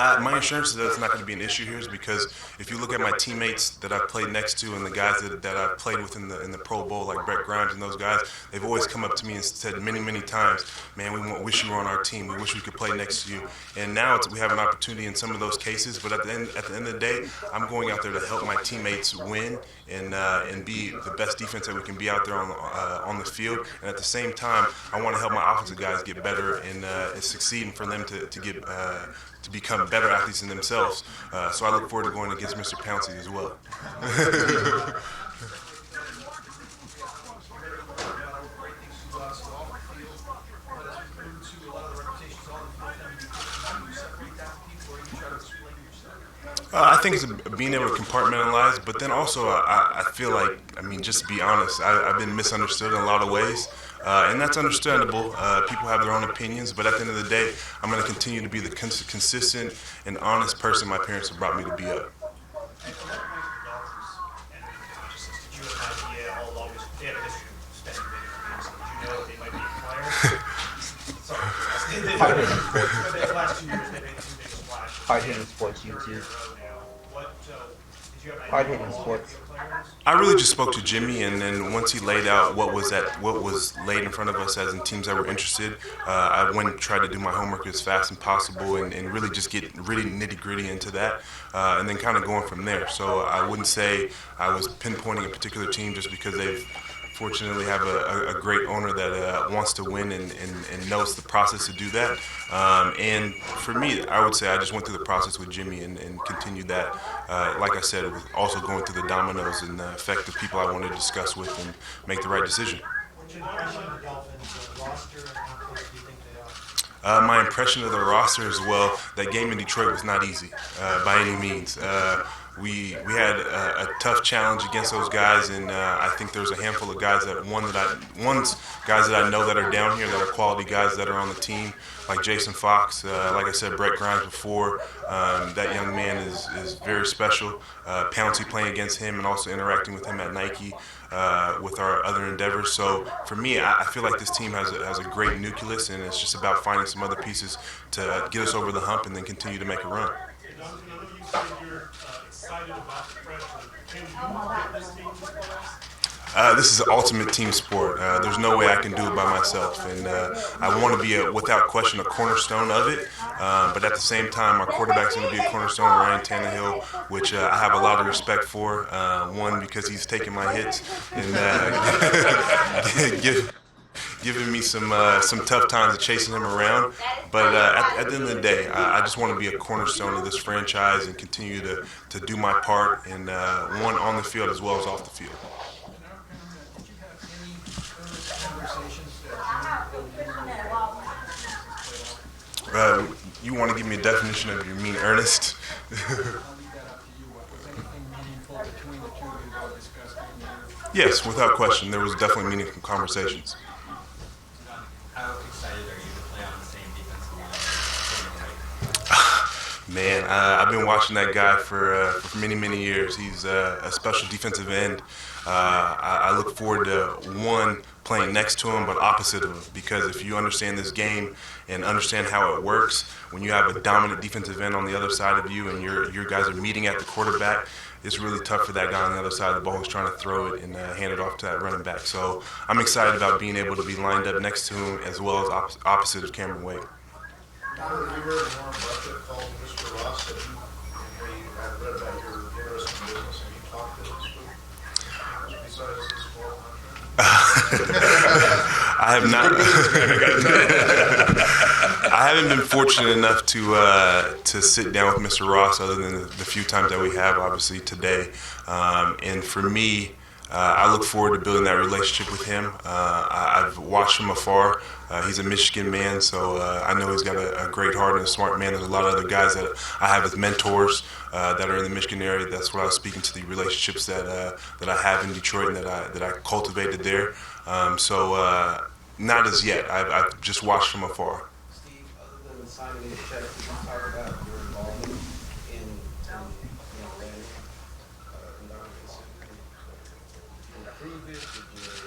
My insurance says it's not going to be an issue here is because if you look at my teammates that I've played next to and the guys that I've played with in the Pro Bowl, like Brett Grimes and those guys, they've always come up to me and said many times, "Man, wish you were on our team. We wish we could play next to you." And now we have an opportunity in some of those cases, but at the end of the day, I'm going out there to help my teammates win and be the best defense that we can be out there on the field. And at the same time, I want to help my offensive guys get better and succeed, and for them to become better athletes in themselves. So I look forward to going against Mr. Pouncey as well. I think it's being able to compartmentalize, but then also I feel like, just to be honest, I've been misunderstood in a lot of ways, and that's understandable. People have their own opinions, but at the end of the day, I'm going to continue to be the consistent and honest person my parents have brought me to be up. Hard-hitting sports, you too. Hard-hitting sports. I really just spoke to Jimmy, and then once he laid out what was laid in front of us as in teams that were interested, I went and tried to do my homework as fast as possible and really just get really nitty-gritty into that, and then kind of going from there. So I wouldn't say I was pinpointing a particular team just because they've fortunately have a great owner that wants to win and knows the process to do that. And for me, I would say I just went through the process with Jimmy and continued that. Like I said, it was also going through the dominoes and the effect of people I wanted to discuss with and make the right decision. My impression of the roster as well, that game in Detroit was not easy by any means. We had a tough challenge against those guys, and I think there's a handful of guys guys that I know that are down here that are quality guys that are on the team, like Jason Fox, like I said, Brett Grimes before. That young man is very special. Pouncey playing against him and also interacting with him at Nike with our other endeavors. So for me, I feel like this team has a great nucleus, and it's just about finding some other pieces to get us over the hump and then continue to make a run. This is an ultimate team sport. There's no way I can do it by myself, and I want to be, without question, a cornerstone of it. But at the same time, our quarterback's going to be a cornerstone, Ryan Tannehill, which I have a lot of respect for. One, because he's taking my hits and giving me some tough times of chasing him around. But at the end of the day, I just want to be a cornerstone of this franchise and continue to do my part, and one on the field as well as off the field. You want to give me a definition of you mean earnest? Yes, without question. There was definitely meaningful conversations. How excited are you to play on the same defensive line? Man, I've been watching that guy for many years. He's a special defensive end. I look forward to, one, playing next to him, but opposite of him, because if you understand this game and understand how it works, when you have a dominant defensive end on the other side of you and your guys are meeting at the quarterback, it's really tough for that guy on the other side of the ball who's trying to throw it and hand it off to that running back. So I'm excited about being able to be lined up next to him as well as opposite of Cameron Wade. You heard Warren Buffett called Mr. Ross, and I read about your interest in business, and you talked to this besides his 400. I have not. I haven't been fortunate enough to sit down with Mr. Ross, other than the few times that we have, obviously today. And for me, I look forward to building that relationship with him. I've watched from afar. He's a Michigan man, so I know he's got a great heart and a smart man. There's a lot of other guys that I have as mentors that are in the Michigan area. That's why I was speaking to the relationships that I have in Detroit and that I cultivated there. So not as yet. I've just watched from afar. Steve, other than signing these checks, can you talk about your involvement in planning Ndamukong Suh? Did you improve it? Did you